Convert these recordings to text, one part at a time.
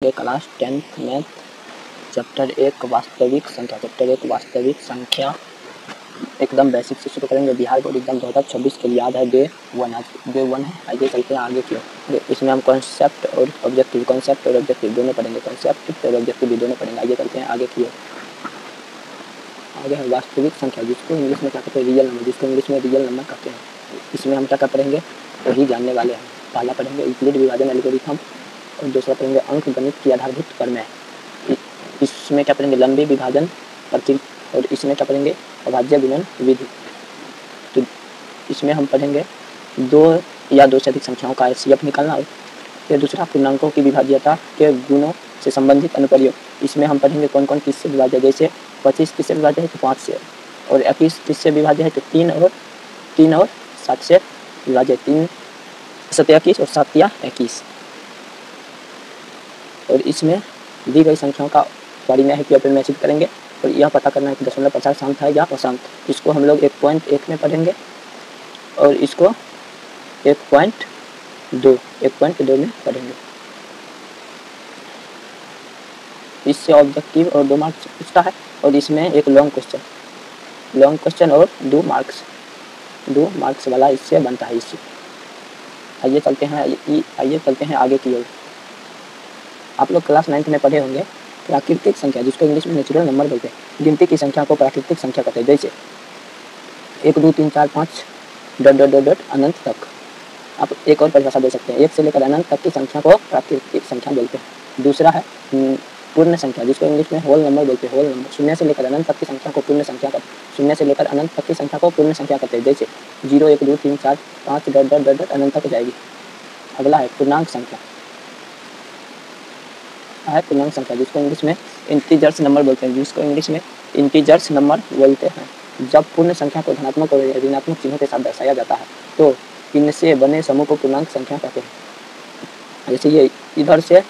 पढ़ेंगे class 10th math chapter 1 वास्तविक संख्या एकदम बेसिक से शुरू करेंगे। बिहार बोर्ड एग्जाम 2026 के लिए याद है डे 1 है। आइए चलते हैं आगे की ओर। इसमें हम कॉन्सेप्ट और ऑब्जेक्टिव दोनों पढ़ेंगे, कॉन्सेप्ट और ऑब्जेक्टिव भी दोनों पढ़ेंगे। आइए चलते हैं आगे की ओर। आगे है वास्तविक संख्या, जिसको इंग्लिश में क्या कहते हैं, रियल नंबर, जिसको इंग्लिश में रियल नंबर कहते हैं। इसमें हम क्या पढ़ेंगे वही जानने वाले हैं। पहला पढ़ेंगे यूक्लिड विभाजन एल्गोरिथम और दूसरा पढ़ेंगे अंक गणित की आधारभूत प्रमेय। इसमें क्या पढ़ेंगे लंबी विभाजन प्रतीक और इसमें क्या पढ़ेंगे अभाज्य गुणन विधि। तो इसमें हम पढ़ेंगे 2 या 2 से अधिक संख्याओं का एचसीएफ निकालना और फिर दूसरा पूर्णांकों की विभाज्यता के गुणों से संबंधित अनुप्रयोग। इसमें हम पढ़ेंगे कौन कौन किससे विभाज्य है, जैसे 25 किससे विभाज्य है तो 5 से, और 21 किससे विभाज्य है तो 3 और 7 से विभाज्य है। 3 7 21 और 7 21। और इसमें दी गई संख्याओं का परिमेय है कि अपरिमेय करेंगे और यह पता करना है कि दशमलव प्रचार शांत है या अशांत। इसको हम लोग 1.1 में पढ़ेंगे और इसको 1.2 में पढ़ेंगे। इससे ऑब्जेक्टिव और 2 मार्क्स पूछता है और इसमें एक लॉन्ग क्वेश्चन और 2 मार्क्स वाला इससे बनता है। इससे आइए चलते हैं आगे की ओर। आप लोग क्लास 9th में पढ़े होंगे प्राकृतिक संख्या, जिसको इंग्लिश में नेचुरल नंबर बोलते हैं। गिनती की संख्या को प्राकृतिक संख्या कहते हैं, जैसे 1 2 3 4 5 ... अनंत तक। आप एक और परिभाषा दे सकते हैं, 1 से लेकर अनंत तक की संख्या को प्राकृतिक संख्या बोलते हैं। दूसरा है पूर्ण संख्या, जिसको इंग्लिश में होल नंबर बोलते हैं। होल नंबर 0 से लेकर अनंत तक की संख्या को पूर्ण संख्या कहते हैं, जैसे 0 1 2 3 4 5 ... अनंत तक जाएगी। अगला है पूर्णांक संख्या, जिसको इंग्लिश में इंटीजर्स नंबर बोलते हैं। जब पूर्ण संख्या को धनात्मक और ऋणात्मक चिन्हों के साथ दर्शाया जाता है तो इनसे बने समूह को पूर्णांक संख्या कहते हैं। जैसे ये इधर से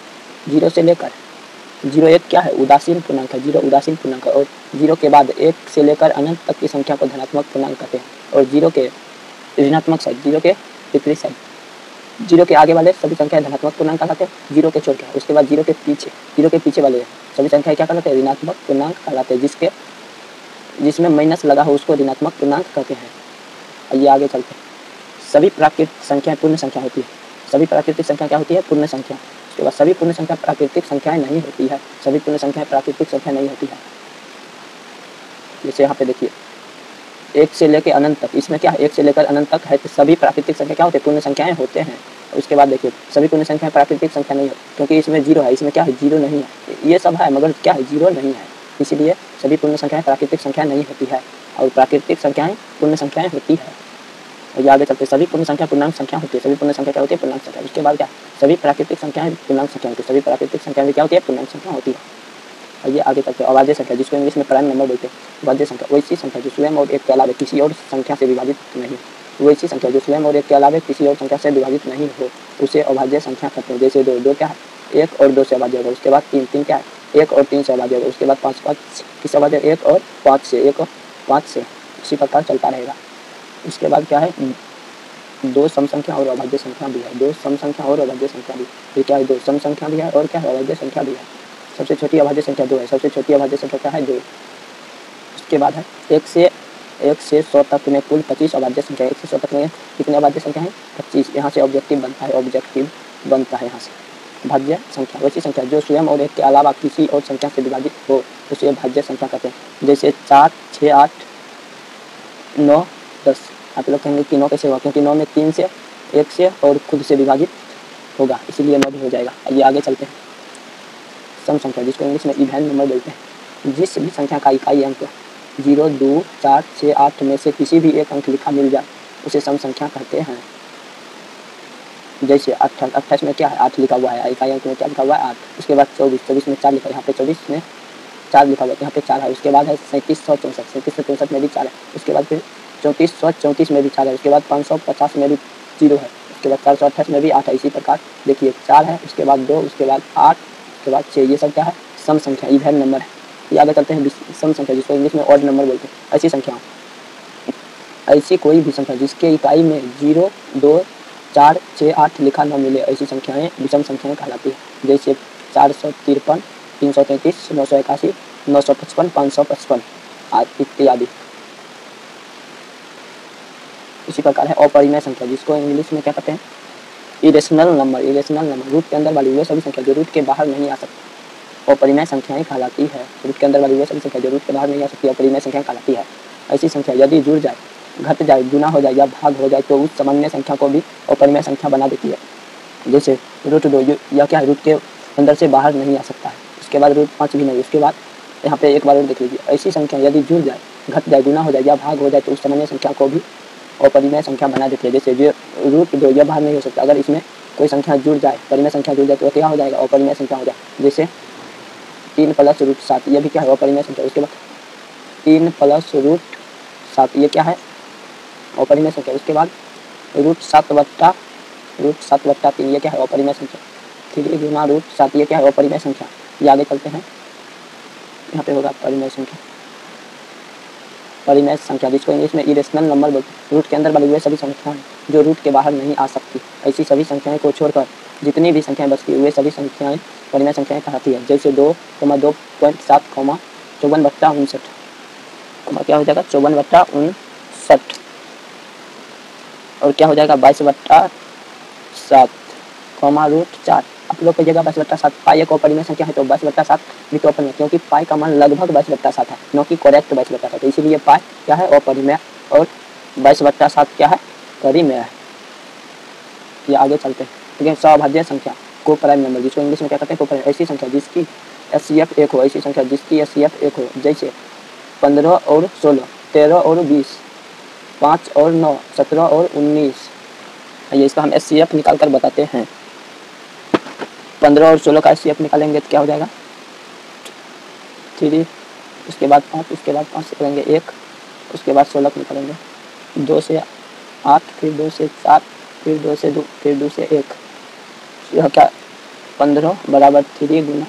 0 से लेकर 0 1 क्या है उदासीन पूर्णांक है, 0 उदासीन पूर्णांक है। और 0 के बाद 1 से लेकर अनंत तक की संख्या को धनात्मक पूर्णांक कहते हैं। और 0 के ऋणात्मक साइड, 0 के विपरीत साइड, 0 के आगे वाले सभी संख्याएं धनात्मक पूर्णांक कहलाते हैं। 0 के छोड़ के उसके बाद 0 के पीछे वाले सभी संख्याएं क्या कहलाते हैं, ऋणात्मक पूर्णांक कहलाते हैं। जिसमें माइनस लगा हो उसको ऋणात्मक पूर्णांक कहते हैं। आइए आगे चलते हैं। सभी प्राकृतिक संख्याएं पूर्ण संख्या होती है। सभी प्राकृतिक संख्या क्या होती है, पूर्ण संख्या। उसके बाद सभी पूर्ण संख्या प्राकृतिक संख्याएं नहीं होती है। जैसे यहाँ पे देखिए 1 से लेकर अनंत तक, इसमें क्या है 1 से लेकर अनंत तक है तो सभी प्राकृतिक संख्या क्या होते हैं, पूर्ण संख्याएं होते हैं। उसके बाद देखिए सभी पूर्ण संख्याएं प्राकृतिक संख्या नहीं है, क्योंकि इसमें 0 है, इसमें क्या है 0 नहीं है। ये सब है मगर क्या है 0 नहीं है, इसीलिए सभी पूर्ण संख्याएं प्राकृतिक संख्या नहीं होती है और प्राकृतिक संख्याएं पूर्ण संख्याएं होती है। और ये आगे चलते सभी पूर्ण संख्या पूर्णांक संख्या होती है। सभी पूर्ण संख्या क्या होती है, पूर्णांक संख्या। उसके बाद क्या सभी प्राकृतिक संख्याएं पूर्णांक संख्या होती है। सभी प्राकृतिक संख्या में क्या होती है, पूर्णांक संख्या होती है। और ये आगे चलते अभाज्य संख्या, जिसको इंग्लिश में प्राइम नंबर बोलते हैं। अभाज्य संख्या वैसी संख्या जो स्वयं और एक के अलावा किसी और संख्या से विभाजित नहीं हो, उसे अभाज्य संख्या कहते हैं। जैसे 2 क्या है 1 और 2 से अभाज्य होगा। उसके बाद 3 क्या है 1 और 3 से अभाज्य होगा। उसके बाद 5 किससे अभाज्य, 1 और 5 से। इसी प्रकार चलता रहेगा। इसके बाद क्या है 2 सम संख्या और अभाज्य संख्या भी है। 2 सम संख्या और अभाज्य संख्या भी, ये क्या है 2 सम संख्या भी है और क्या है अभाज्य संख्या भी है। सबसे छोटी अभाज्य संख्या 2 है। सबसे छोटी अभाज्य संख्या क्या है 2। उसके बाद है 1 से 100 तक में कुल 25 अभाज्य संख्या। 1 से 100 तक में कितने अभाज्य संख्या है 25। यहाँ से ऑब्जेक्टिव बनता है यहाँ से भाज्य संख्या वैसी संख्या जो स्वयं और एक के अलावा किसी और संख्या से विभाजित हो, उसे भाज्य संख्या कहते हैं। जैसे 4 6 8 9 10। आप लोग कहेंगे कि 9 कैसे होगा, क्योंकि 9 में 3 से 1 से और खुद से विभाजित होगा, इसीलिए 9 भी हो जाएगा। ये आगे चलते हैं सम संख्या, जिसको इंग्लिश में इवन नंबर बोलते हैं। जिस भी संख्या का इकाई अंक 0 2 4 6 8 में से किसी भी एक अंक लिखा मिल जाए उसे सम संख्या कहते हैं। जैसे 28 में क्या है 8 लिखा हुआ है, इकाई अंक में क्या लिखा हुआ है 8। उसके बाद 24 में 4 लिखा है, यहाँ पे 24 में 4 लिखा हुआ है, यहाँ पे 4 है। उसके बाद है 3764 में भी 4 है। उसके बाद फिर 3434 में भी 4 है। उसके बाद 550 में भी 0 है। उसके बाद 428 में भी 8 है। इसी प्रकार देखिए 4 है, उसके बाद 2, उसके बाद 8, उसके बाद 6। ये सब क्या है सम संख्या, इवन नंबर है। ये आगे चलते हैं सम संख्या, जिसको इंग्लिश में ऑड नंबर बोलते हैं। ऐसी कोई भी संख्या जिसके इकाई में 0 2 4 6 8 लिखा न मिले, ऐसी संख्याएं विषम संख्याएं कहलाती है। जैसे 453, 333, 981, 955, 555 इत्यादि। इसी प्रकार है अपरिमेय संख्या, जिसको इंग्लिश में क्या कहते हैं, irrational number. Irrational number root के अंदर वाली वे सभी संख्या जो रूट के बाहर नहीं आ सकती अपरिमेय संख्याएं कहलाती है। रूट के अंदर वाली वे सभी संख्या जो रूट के बाहर नहीं आ सकती अपरिमेय संख्या कहलाती है। ऐसी संख्या यदि जुड़ जाए, घट जाए, गुना हो जाए या भाग हो जाए तो उस सामान्य संख्या को भी अपरिमेय संख्या बना देती है। जैसे √2 या क्या रूट के अंदर से बाहर नहीं आ सकता है, उसके बाद √5 भी नहीं। उसके बाद यहाँ पे एक बार और देख लीजिए, ऐसी संख्या यदि जुड़ जाए, घट जाए, गुना हो जाए या भाग हो जाए तो उस सामान्य संख्या को भी अपरिमेय संख्या बना देती है। जैसे √2 यह बाहर नहीं हो सकता, अगर इसमें कोई संख्या जुड़ जाए, परिमेय संख्या जुड़ जाए तो क्या हो जाएगा, अपरिमेय संख्या हो जाए। जैसे 3 + √7 यह भी क्या है, अपरिमेय संख्या। उसके बाद 3 + √7 ये क्या है, अपरिमेय संख्या। उसके बाद √7/3 ये क्या है, अपरिमेय संख्या। 3 गुना √7 ये क्या है, अपरिमेय संख्या। ये आगे चलते हैं, यहाँ पे होगा परिमेय संख्या। परिमेय संख्या जिसको इंग्लिश में इरेशनल नंबर बोलते हैं। रूट के अंदर वाली वे सभी संख्याएं जो रूट के बाहर नहीं आ सकती, ऐसी सभी संख्याएं को छोड़कर जितनी भी संख्याएं बचती वे सभी संख्याएं परिमेय संख्याएं कहलाती है। जैसे 2, 2.7, 54/59 क्या हो जाएगा, 54/59 और क्या हो जाएगा 22/7, √4। आप लोग कहिएगा 22/7 पाई एक अपरिमेय संख्या है तो 22/7 भी तो अपरिमेय, क्योंकि पाई का मान लगभग 22/7 है, न कि करेक्ट 22/7 है, इसीलिए पाई क्या है, अपरिमेय और 22/7 क्या है, परिमेय है। ये आगे चलते हैं। देखिए सौभाज्य संख्या को प्राइम नंबर, जिसको इंग्लिश में क्या कहते हैं, को ऐसी संख्या जिसकी एचसीएफ 1 हो, ऐसी संख्या जिसकी एचसीएफ 1 हो। जैसे 15 और 16, 13 और 20, 5 और 9, 17 और 19। ये इसका हम एचसीएफ निकाल कर बताते हैं। 15 और 16 का एचसीएफ निकालेंगे तो क्या हो जाएगा 3, उसके बाद 5, उसके बाद 5 निकालेंगे 1, उसके बाद 16 निकालेंगे 2 से 8, फिर 2 से 4, फिर 2 से 2, फिर 2 से 1। यह क्या 15 बराबर 3 गुना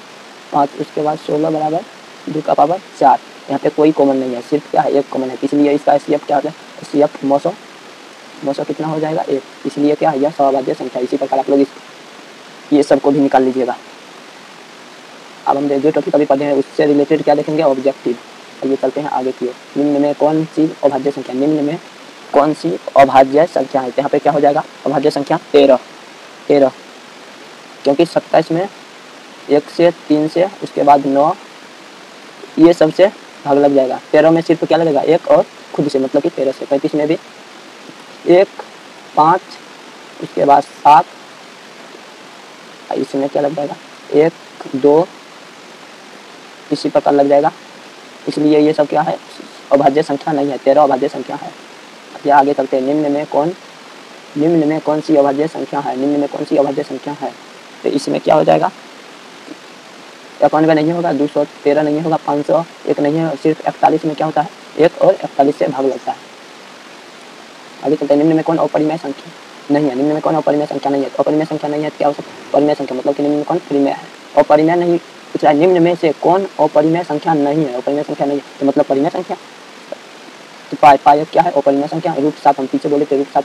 5, उसके बाद 16 बराबर 2 का पावर 4। यहाँ पे कोई कॉमन नहीं है, सिर्फ क्या है, एक कॉमन है, इसलिए इसका एचसीएफ क्या होता है, एचसीएफ 900 कितना हो जाएगा 1, इसलिए क्या है, यह सौभाज्य संख्या। इसी प्रकार आप लोग ये सब को भी निकाल लीजिएगा। अब हम जो टॉपिक अभी पढ़े हैं उससे रिलेटेड क्या देखेंगे, ऑब्जेक्टिव। ये चलते हैं आगे की ओर। निम्न में कौन सी अभाज्य संख्या, निम्न में कौन सी अभाज्य संख्या है, यहाँ पे क्या हो जाएगा, अभाज्य संख्या 13, क्योंकि 27 में 1 से 3 से उसके बाद 9 ये सबसे भाग लग जाएगा। 13 में सिर्फ क्या लगेगा, 1 और खुद से, मतलब कि 13 से। 35 में भी 1, 5, उसके बाद 7, इसमें क्या लग जाएगा 1, 2, इसी प्रकार लग जाएगा। इसलिए ये सब क्या है, अभाज्य संख्या नहीं है, 13 अभाज्य संख्या है। ये आगे चलते हैं। निम्न में कौन सी अभाज्य संख्या है, निम्न में कौन सी अभाज्य संख्या है, तो इसमें क्या हो जाएगा, 91 नहीं होगा, 213 नहीं होगा, 501 नहीं है, सिर्फ 41 में क्या होता है 1 और 41 से भाग लगता है। आगे चलते हैं। निम्न में कौन अपरिमेय संख्या नहीं है, निम्न में कौन अपरिमेय संख्या नहीं है, अपरिमेय संख्या नहीं है तो क्या हो सकता है, परिमेय संख्या, मतलब कि निम्न में कौन परिमेय है, अपरिमेय नहीं पूछ रहा है। निम्न में से कौन अपरिमेय संख्या नहीं है, अपरिमेय संख्या नहीं है तो मतलब परिमेय संख्या। तो पाई क्या है, अपरिमेय संख्या। √7 हम पीछे बोले थे, √7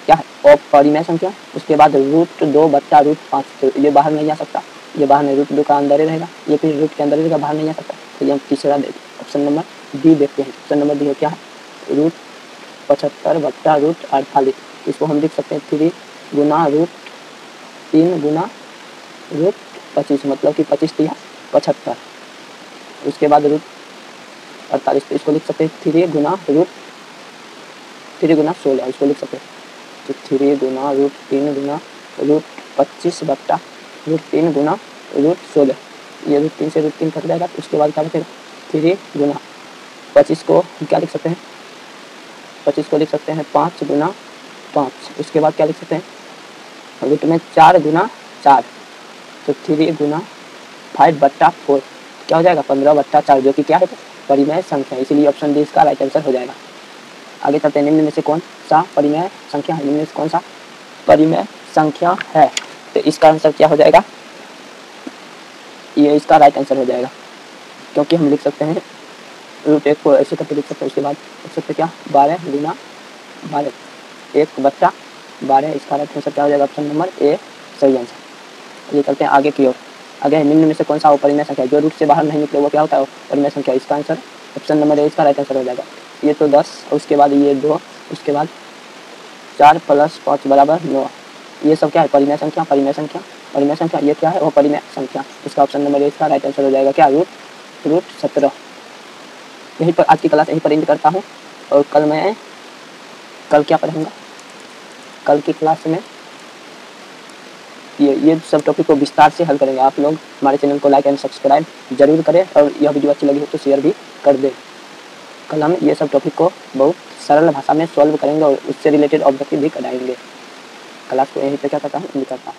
क्या है, अपरिमेय संख्या। उसके बाद √2/√5 तो ये बाहर नहीं आ सकता, ये बाहर नहीं, √2 का अंदर ही रहेगा, ये फिर रूट के अंदर रहेगा, बाहर नहीं आ सकता। तो ये हम तीसरा ऑप्शन नंबर डी देखते हैं। ऑप्शन नंबर डी है क्या है, √75/√48। इसको हम लिख सकते हैं 3 गुना √3 गुना √25, मतलब कि 25 × 75। उसके बाद √48, तो इसको लिख सकते हैं 3 गुना 16, इसको लिख सकते हैं तो 3 गुना √3 गुना √25/√3 गुना √16। ये √3 से √3 कट जाएगा, तो उसके बाद क्या बचेगा 3 गुना 25 को क्या लिख सकते हैं, 25 को लिख सकते हैं 5 गुना 5। उसके बाद क्या लिख सकते हैं, रूट में 4 गुना 4, तो 3 गुना 5/4 क्या हो जाएगा 15/4, जो कि क्या है परिमेय संख्या, इसीलिए ऑप्शन डी इसका राइट आंसर हो जाएगा। आगे चलते हैं। निम्न में से कौन सा परिमेय संख्या है, निम्न में से कौन सा परिमेय संख्या है, तो इसका आंसर क्या हो जाएगा, ये इसका राइट आंसर हो जाएगा, क्योंकि हम लिख सकते हैं √1 को ऐसे करके लिख सकते हैं। उसके बाद लिख सकते क्या 12 गुना 12, 1/12, इसका राइट आंसर क्या हो जाएगा, ऑप्शन नंबर ए सही आंसर। ये चलते हैं आगे की ओर। आगे निम्न में से कौन सा अपरिमेय संख्या जो रूट से बाहर नहीं निकले वो क्या होता है? अपरिमेय संख्या। इसका आंसर ऑप्शन नंबर ए इसका राइट आंसर हो जाएगा। ये तो 10, उसके बाद ये 2, उसके बाद 4 + 5 = 9। ये सब क्या है? परिमेय संख्या। परिमेय संख्या, परिमेय संख्या। ये क्या है? वो परिमेय संख्या। इसका ऑप्शन नंबर ए इसका राइट आंसर हो जाएगा क्या? रूट 17। यहीं पर आज की क्लास यहीं पर एंड करता हूँ और कल क्या पढ़ूंगा? कल की क्लास में ये सब टॉपिक को विस्तार से हल करेंगे। आप लोग हमारे चैनल को लाइक एंड सब्सक्राइब जरूर करें और यह वीडियो अच्छी लगी हो तो शेयर भी कर दें। कल हम ये सब टॉपिक को बहुत सरल भाषा में सॉल्व करेंगे और उससे रिलेटेड ऑब्जेक्टिव भी कराएंगे। क्लास को यहीं पे क्या करता हूँ, एंड करता हूँ।